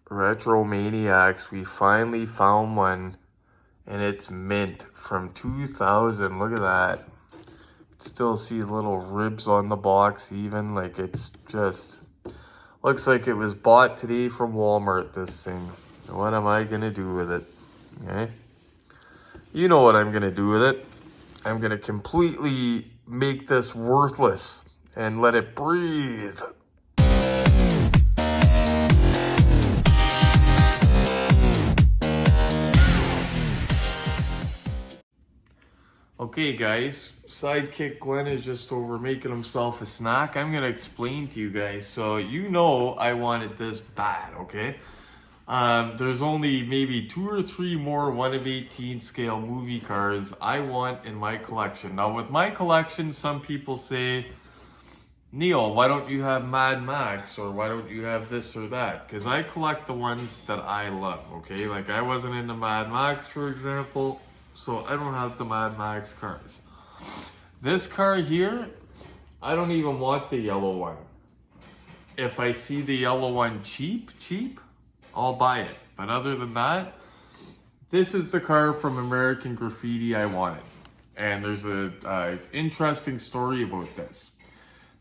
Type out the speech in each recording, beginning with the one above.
Retro Maniacs. We finally found one, and it's mint from 2000. Look at that. Still see little ribs on the box even. Like, it's just looks like it was bought today from Walmart, this thing. What am I gonna do with it? Okay, you know what I'm gonna do with it. I'm gonna completely make this worthless and let it breathe. Okay guys, Sidekick Glenn is just over making himself a snack. I'm gonna explain to you guys. So you know I wanted this bad, okay? There's only maybe 2 or 3 more 1/18 scale movie cars I want in my collection. Now with my collection, some people say, Neil, why don't you have Mad Max, or why don't you have this or that? Because I collect the ones that I love, okay? Like, I wasn't into Mad Max, for example, so I don't have the Mad Max cars. This car here, I don't even want the yellow one. If I see the yellow one cheap, I'll buy it. But other than that, this is the car from American Graffiti I wanted. And there's a interesting story about this.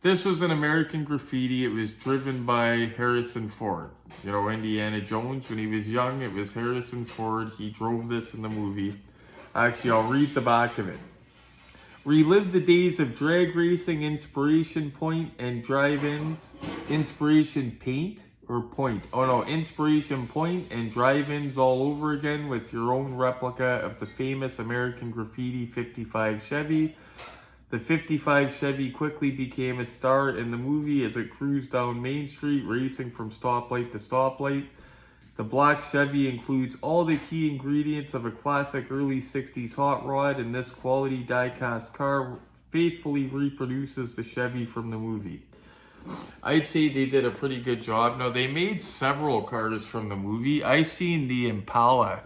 This was an American Graffiti. It was driven by Harrison Ford. You know, Indiana Jones, when he was young, it was Harrison Ford. He drove this in the movie. Actually, I'll read the back of it. Relive the days of drag racing, Inspiration Point, and drive-ins. Inspiration Point and drive-ins all over again with your own replica of the famous American Graffiti 55 Chevy. The 55 Chevy quickly became a star in the movie as it cruised down Main Street, racing from stoplight to stoplight. The black Chevy includes all the key ingredients of a classic early 60s hot rod, and this quality diecast car faithfully reproduces the Chevy from the movie. I'd say they did a pretty good job. Now, they made several cars from the movie. I seen the Impala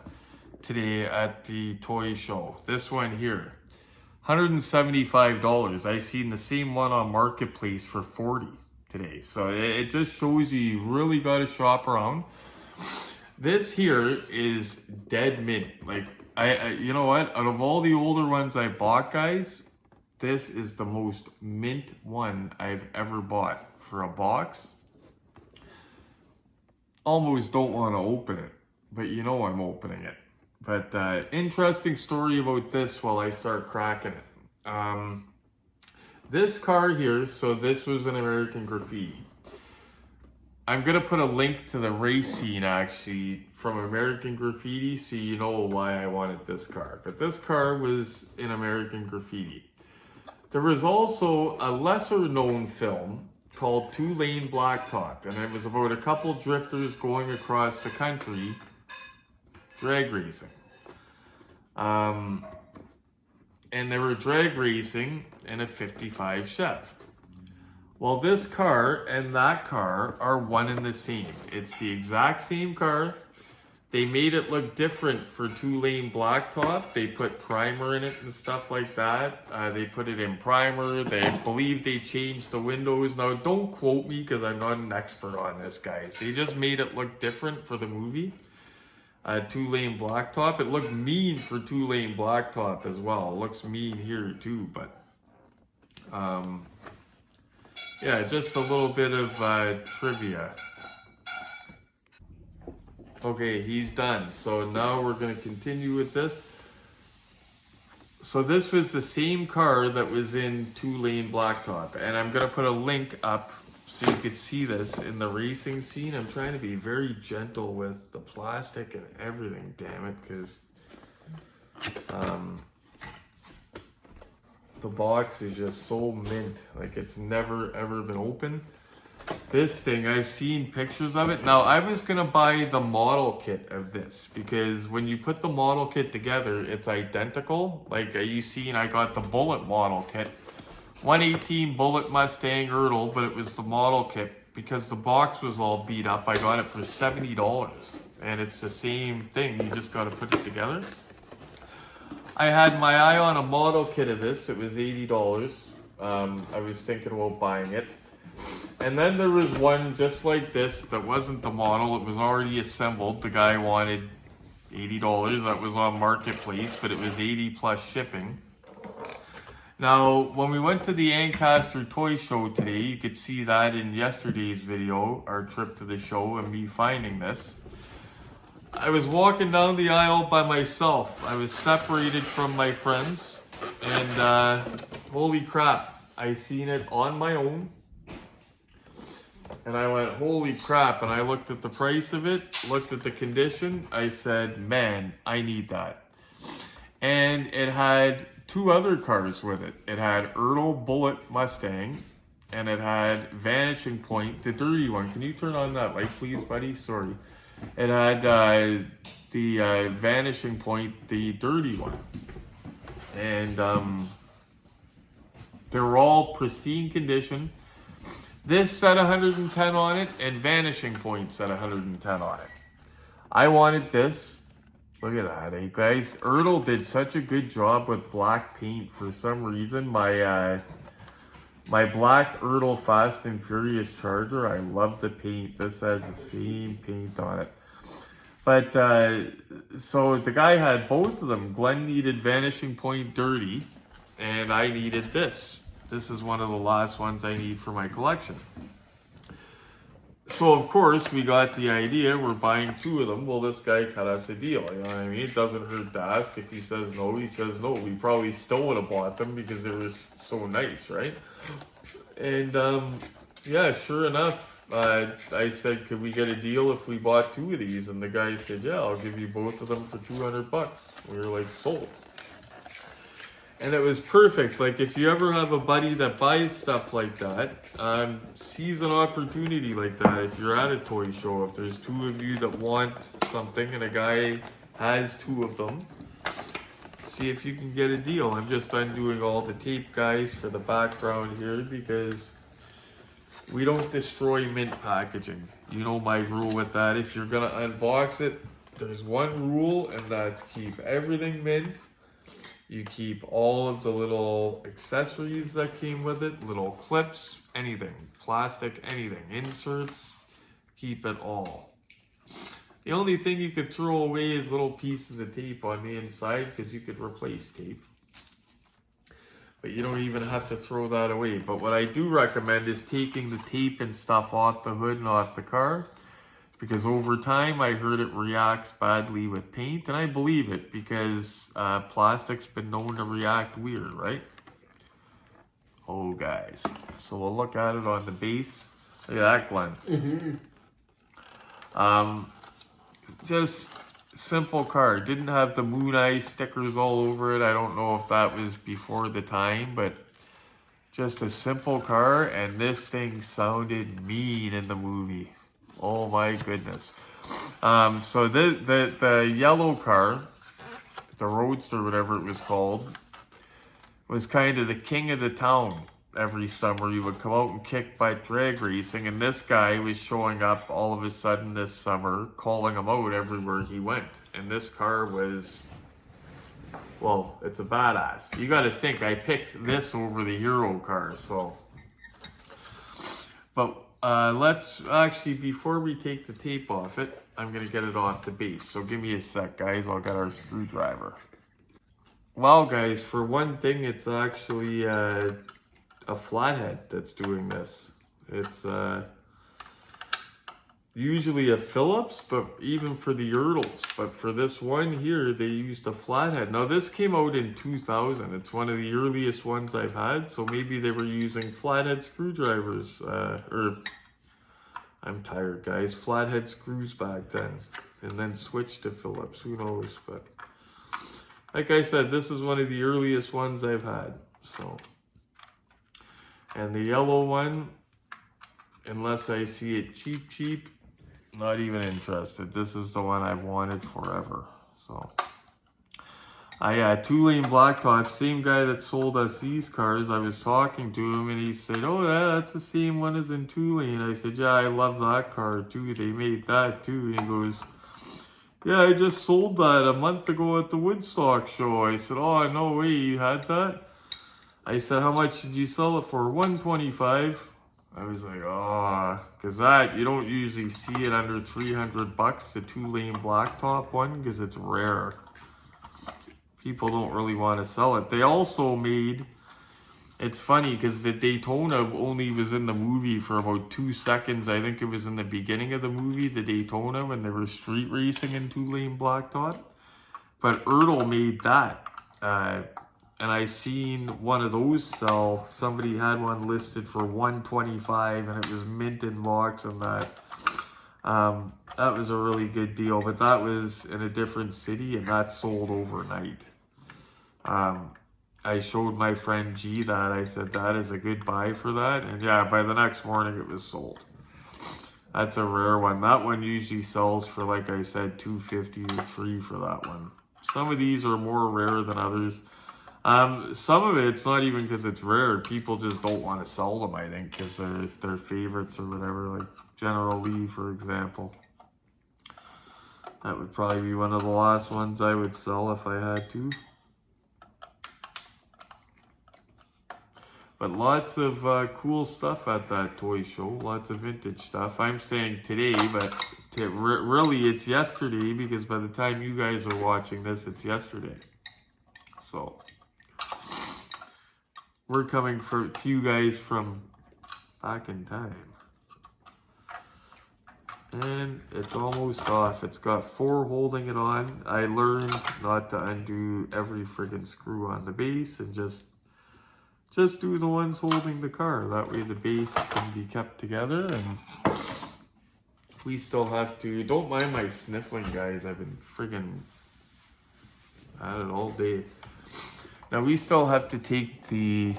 today at the toy show. This one here. $175. I seen the same one on Marketplace for $40 today. So it just shows you really got to shop around. This here is dead mint. Like, I you know what? Out of all the older ones I bought, guys, this is the most mint one I've ever bought for a box. Almost don't want to open it, but you know I'm opening it. But interesting story about this while I start cracking it. This car here, so this was an American Graffiti. I'm going to put a link to the race scene actually from American Graffiti so you know why I wanted this car. But this car was in American Graffiti. There was also a lesser known film called 2-Lane Blacktop, and it was about a couple drifters going across the country drag racing. And they were drag racing in a 55 Chev. Well, this car and that car are one and the same. It's the exact same car. They made it look different for 2-Lane Blacktop. They put primer in it and stuff like that. They put it in primer. They believe they changed the windows. Now, don't quote me because I'm not an expert on this, guys. They just made it look different for the movie. 2-Lane Blacktop. It looked mean for 2-Lane Blacktop as well. It looks mean here too, but yeah, just a little bit of trivia. Okay, he's done. So now we're going to continue with this. So this was the same car that was in 2-Lane Blacktop, and I'm going to put a link up so you could see this in the racing scene. I'm trying to be very gentle with the plastic and everything, damn it, because the box is just so mint. Like, it's never ever been opened. This thing, I've seen pictures of it. Now, I was going to buy the model kit of this because when you put the model kit together, it's identical. Like, you seen, I got the Bullet model kit. 118 Bullet Mustang ERTL, but it was the model kit because the box was all beat up. I got it for $70, and it's the same thing. You just got to put it together. I had my eye on a model kit of this. It was $80. I was thinking about buying it. And then there was one just like this that wasn't the model. It was already assembled. The guy wanted $80. That was on Marketplace, but it was 80 plus shipping. Now, when we went to the Ancaster Toy Show today, you could see that in yesterday's video, our trip to the show and me finding this. I was walking down the aisle by myself. I was separated from my friends, and holy crap, I seen it on my own. And I went, holy crap, and I looked at the price of it, looked at the condition, I said, man, I need that. And it had two other cars with it. It had ERTL Bullet Mustang, and it had Vanishing Point, the dirty one. Can you turn on that light, please, buddy? Sorry. It had the Vanishing Point, the dirty one. And they were all pristine condition. This said 110 on it, and Vanishing Point said 110 on it. I wanted this. Look at that, eh, guys? ERTL did such a good job with black paint for some reason. My black ERTL Fast and Furious Charger, I love the paint. This has the same paint on it. But, so the guy had both of them. Glenn needed Vanishing Point Dirty, and I needed this. This is one of the last ones I need for my collection. So, of course, we got the idea, we're buying two of them. Well, this guy cut us a deal, you know what I mean? It doesn't hurt to ask. If he says no, he says no. We probably still would have bought them because they were so nice, right? And, yeah, sure enough, I said, could we get a deal if we bought two of these? And the guy said, yeah, I'll give you both of them for $200. We were like, sold. And it was perfect. Like, if you ever have a buddy that buys stuff like that, sees an opportunity like that, if you're at a toy show, if there's two of you that want something and a guy has two of them, see if you can get a deal. I'm just undoing all the tape, guys, for the background here because we don't destroy mint packaging. You know my rule with that. If you're going to unbox it, there's one rule, and that's keep everything mint. You keep all of the little accessories that came with it, little clips, anything, plastic, anything, inserts, keep it all. The only thing you could throw away is little pieces of tape on the inside because you could replace tape. But you don't even have to throw that away. But what I do recommend is taking the tape and stuff off the hood and off the car. Because over time, I heard it reacts badly with paint, and I believe it because plastic's been known to react weird, right? Oh, guys. So we'll look at it on the base. Look at that, Glenn. Mm-hmm. Just simple car. Didn't have the moon eye stickers all over it. I don't know if that was before the time, but just a simple car, and this thing sounded mean in the movie. Oh my goodness. So the yellow car, the Roadster, whatever it was called, was kind of the king of the town. Every summer he would come out and kick butt drag racing, and this guy was showing up all of a sudden this summer, calling him out everywhere he went. And this car was, well, it's a badass. You got to think, I picked this over the Hero car, so. But let's actually, before we take the tape off it, I'm going to get it off the base. So give me a sec, guys. I'll get our screwdriver. Well, guys, for one thing, it's actually a flathead that's doing this. It's usually a Phillips, but even for the ERTLs. But for this one here, they used a flathead. Now, this came out in 2000. It's one of the earliest ones I've had. So maybe they were using flathead screwdrivers. I'm tired, guys. Flathead screws back then. And then switched to Phillips. Who knows? But like I said, this is one of the earliest ones I've had. So, and the yellow one, unless I see it cheap, not even interested. This is the one I've wanted forever. So, two-lane blacktop, same guy that sold us these cars. I was talking to him and he said, oh yeah, that's the same one as in two-lane. I said, yeah, I love that car too. They made that too. And he goes, yeah, I just sold that a month ago at the Woodstock show. I said, oh, no way, you had that? I said, how much did you sell it for? $125. I was like, oh, because that, you don't usually see it under 300 bucks, the 2-lane blacktop one, because it's rare. People don't really want to sell it. They also made, it's funny because the Daytona only was in the movie for about 2 seconds. I think it was in the beginning of the movie, the Daytona, when they were street racing in 2-lane blacktop. But ERTL made that. And I seen one of those sell. Somebody had one listed for $125 and it was mint in box and that. That was a really good deal, but that was in a different city and that sold overnight. I showed my friend G that. I said that is a good buy for that, and yeah, by the next morning it was sold. That's a rare one. That one usually sells for, like I said, $250 to $300 for that one. Some of these are more rare than others. Some of it's not even because it's rare. People just don't want to sell them, I think, because they're favorites or whatever, like General Lee, for example. That would probably be one of the last ones I would sell if I had to. But lots of cool stuff at that toy show. Lots of vintage stuff. I'm saying today, but really it's yesterday, because by the time you guys are watching this, it's yesterday. So we're coming to you guys from back in time. And it's almost off. It's got 4 holding it on. I learned not to undo every friggin' screw on the base and just do the ones holding the car. That way the base can be kept together, and we still have to, don't mind my sniffling, guys. I've been friggin' at it all day. Now we still have to take the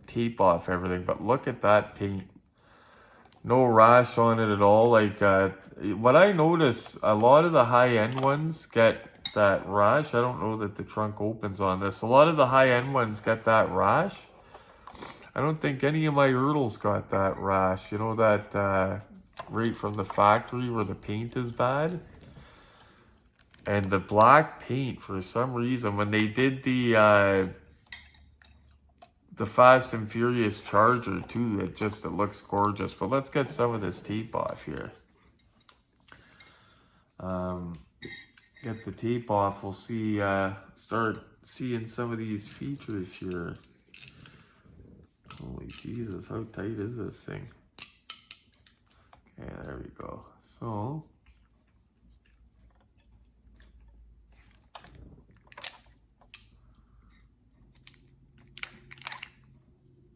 tape off everything, but look at that paint. No rash on it at all. Like what I notice, a lot of the high-end ones get that rash. I don't know that the trunk opens on this. A lot of the high-end ones get that rash. I don't think any of my ERTLs got that rash. You know, that right from the factory where the paint is bad. And the black paint, for some reason, when they did the Fast and Furious Charger too, it looks gorgeous. But let's get some of this tape off here. Get the tape off, we'll see, start seeing some of these features here. Holy Jesus, how tight is this thing? Okay, there we go. So,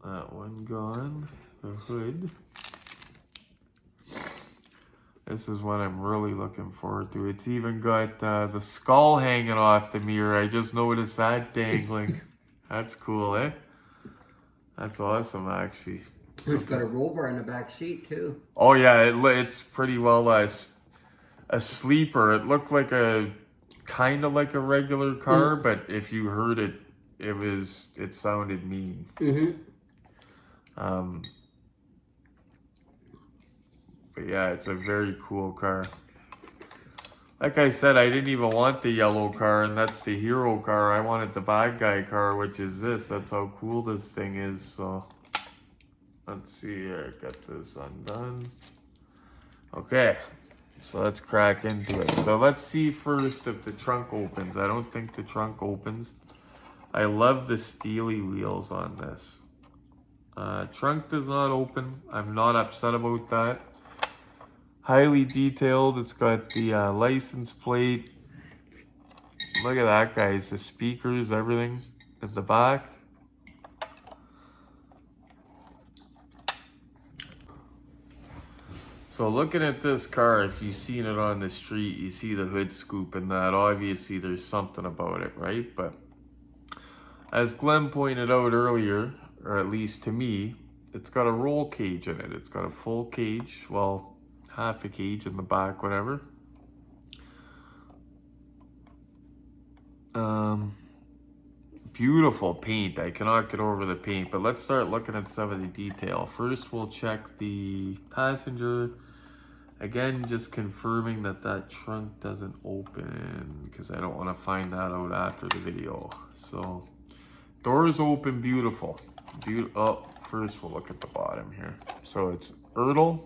that one gone, the hood. This is what I'm really looking forward to. It's even got the skull hanging off the mirror. I just noticed that dangling. That's cool, eh? That's awesome, actually. It's got a roll bar in the back seat, too. Oh, yeah, it's pretty well a sleeper. It looked like kind of like a regular car, but if you heard it, it sounded mean. But yeah, it's a very cool car. Like I said, I didn't even want the yellow car, and that's the hero car. I wanted the bad guy car, which is this. That's how cool this thing is. So let's see here. Get this undone. Okay, so let's crack into it. So let's see first if the trunk opens. I don't think the trunk opens. I love the steely wheels on this. Trunk does not open. I'm not upset about that. Highly detailed. It's got the license plate. Look at that, guys. The speakers, everything at the back. So looking at this car, if you've seen it on the street, you see the hood scoop and that. Obviously, there's something about it, right? But as Glenn pointed out earlier, or at least to me, it's got a roll cage in it. It's got a full cage. Well, half a cage in the back, whatever. Beautiful paint. I cannot get over the paint, but let's start looking at some of the detail. First, we'll check the passenger. Again, just confirming that that trunk doesn't open, because I don't want to find that out after the video. So, doors open, beautiful. First we'll look at the bottom here. So it's ERTL.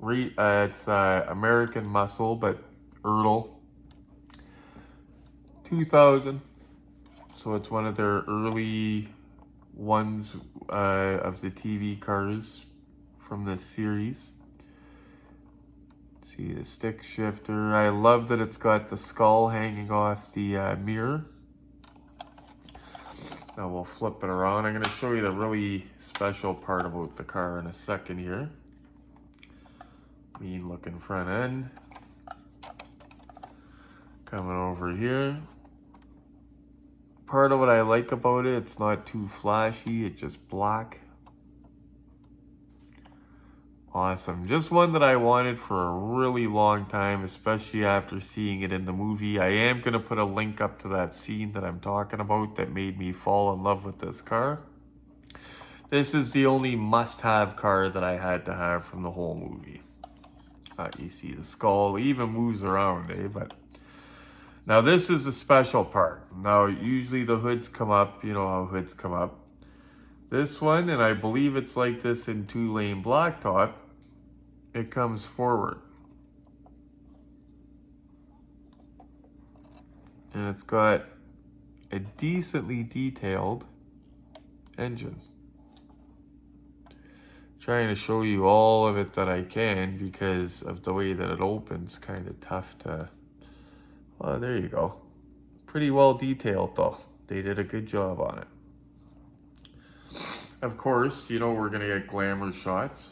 It's American Muscle, but ERTL 2000. So it's one of their early ones of the TV cars from this series. See the stick shifter. I love that it's got the skull hanging off the mirror. Now we'll flip it around. I'm going to show you the really special part about the car in a second here. Mean looking front end. Coming over here. Part of what I like about it, it's not too flashy, it's just black. Awesome. Just one that I wanted for a really long time, especially after seeing it in the movie. I am going to put a link up to that scene that I'm talking about that made me fall in love with this car. This is the only must-have car that I had to have from the whole movie. You see the skull even moves around, But now this is the special part. Now usually the hoods come up, you know how hoods come up. This one, and I believe it's like this in 2-lane blacktop, it comes forward. And it's got a decently detailed engine. Trying to show you all of it that I can because of the way that it opens. Kind of tough to... Well, there you go. Pretty well detailed though. They did a good job on it. Of course, you know we're going to get glamour shots.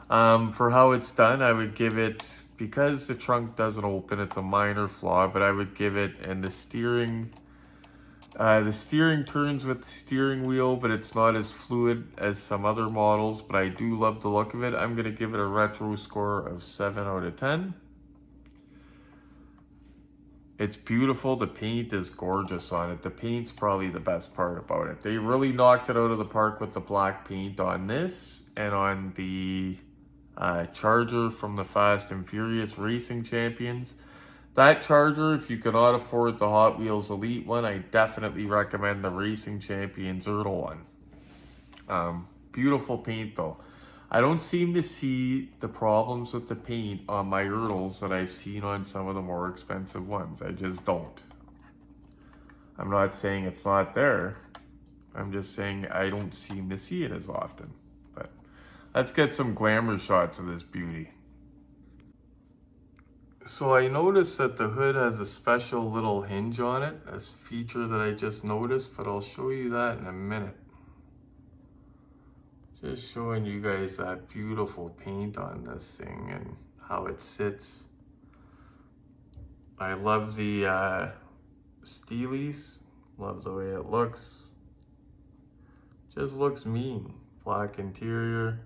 For how it's done, I would give it, because the trunk doesn't open, it's a minor flaw, but I would give it, and the steering turns with the steering wheel, but it's not as fluid as some other models, but I do love the look of it. I'm going to give it a retro score of 7 out of 10. It's beautiful. The paint is gorgeous on it. The paint's probably the best part about it. They really knocked it out of the park with the black paint on this and on the Charger from the Fast and Furious Racing Champions. That Charger, if you cannot afford the Hot Wheels Elite one, I definitely recommend the Racing Champions ERTL one. Beautiful paint though. I don't seem to see the problems with the paint on my ERTLs that I've seen on some of the more expensive ones. I just don't. I'm not saying it's not there. I'm just saying I don't seem to see it as often. But let's get some glamour shots of this beauty. So I noticed that the hood has a special little hinge on it, a feature that I just noticed, but I'll show you that in a minute. Just showing you guys that beautiful paint on this thing and how it sits. I love the steelies. Love the way it looks. Just looks mean. Black interior.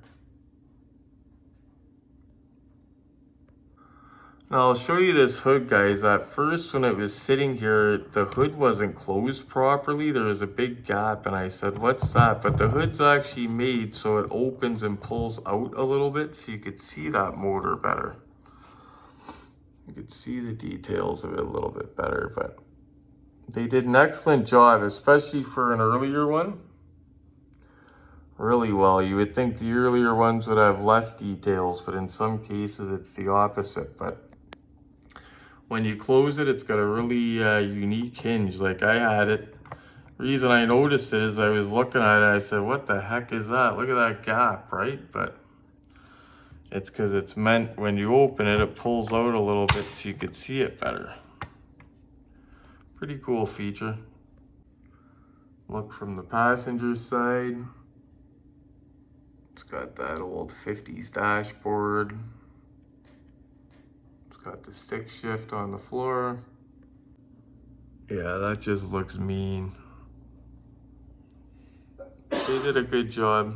Now I'll show you this hood, guys. At first when it was sitting here, the hood wasn't closed properly. There was a big gap and I said, what's that? But the hood's actually made so it opens and pulls out a little bit so you could see that motor better. You could see the details of it a little bit better, but they did an excellent job, especially for an earlier one. Really well. You would think the earlier ones would have less details, but in some cases it's the opposite. But when you close it, it's got a really unique hinge like I had it. The reason I noticed it is I was looking at it, I said, what the heck is that? Look at that gap, right? But it's because it's meant when you open it, it pulls out a little bit so you could see it better. Pretty cool feature. Look from the passenger side. It's got that old 50s dashboard. Got the stick shift on the floor. Yeah, that just looks mean. They did a good job.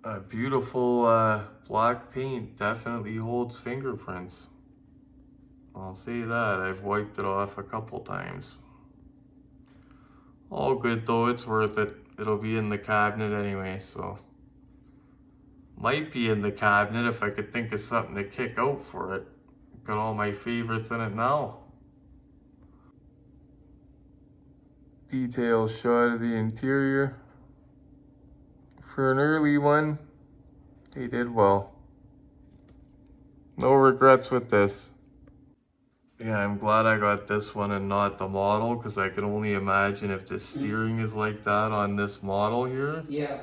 A beautiful black paint definitely holds fingerprints. I'll say that. I've wiped it off a couple times. All good though, it's worth it. It'll be in the cabinet anyway, so. Might be in the cabinet if I could think of something to kick out for it. Got all my favorites in it now. detailed shot of the interior. For an early one, they did well. No regrets with this. Yeah, I'm glad I got this one and not the model, because I can only imagine if the steering is like that on this model here. Yeah.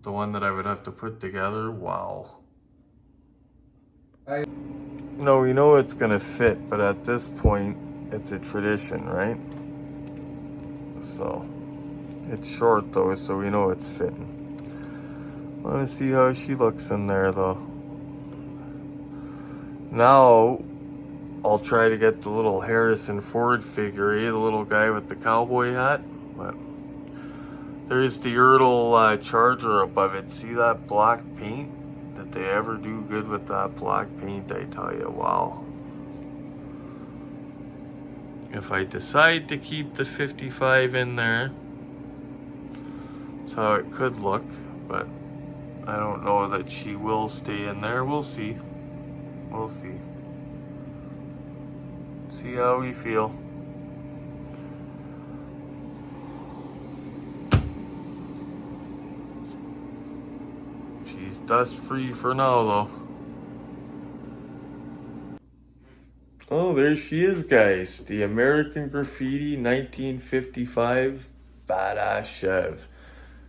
The one that I would have to put together, wow. No, we know it's gonna fit, but at this point, it's a tradition, right? So, it's short though, so we know it's fitting. Wanna see how she looks in there though. Now, I'll try to get the little Harrison Ford figure, the little guy with the cowboy hat. But there's the ERTL Charger above it. See that black paint? Did they ever do good with that black paint? I tell you, wow. If I decide to keep the 55 in there, that's how it could look. But I don't know that she will stay in there. We'll see. We'll see. See how we feel. She's dust free for now though. Oh, there she is, guys. The American Graffiti 1955 badass Chev.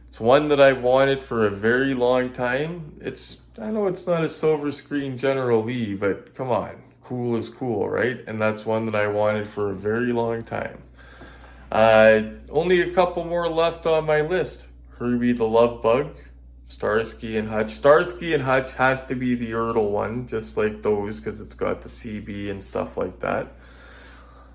It's one that I've wanted for a very long time. I know it's not a silver screen General Lee, but come on. Cool is cool, right? And that's one that I wanted for a very long time. Only a couple more left on my list. Herbie the Love Bug, Starsky and Hutch. Starsky and Hutch has to be the ERTL one, just like those, because it's got the CB and stuff like that.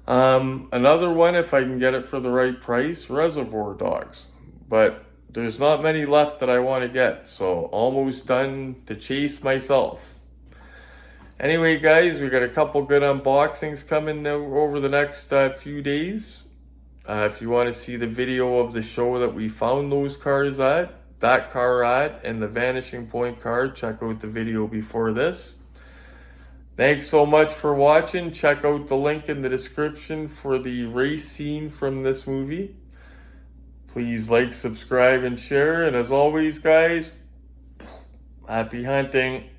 Another one, if I can get it for the right price, Reservoir Dogs. But there's not many left that I want to get, so almost done to chase myself. Anyway, guys, we got a couple good unboxings coming over the next few days. If you want to see the video of the show that we found those cars at, that car at, and the Vanishing Point car, check out the video before this. Thanks so much for watching. Check out the link in the description for the race scene from this movie. Please like, subscribe, and share. And as always, guys, happy hunting.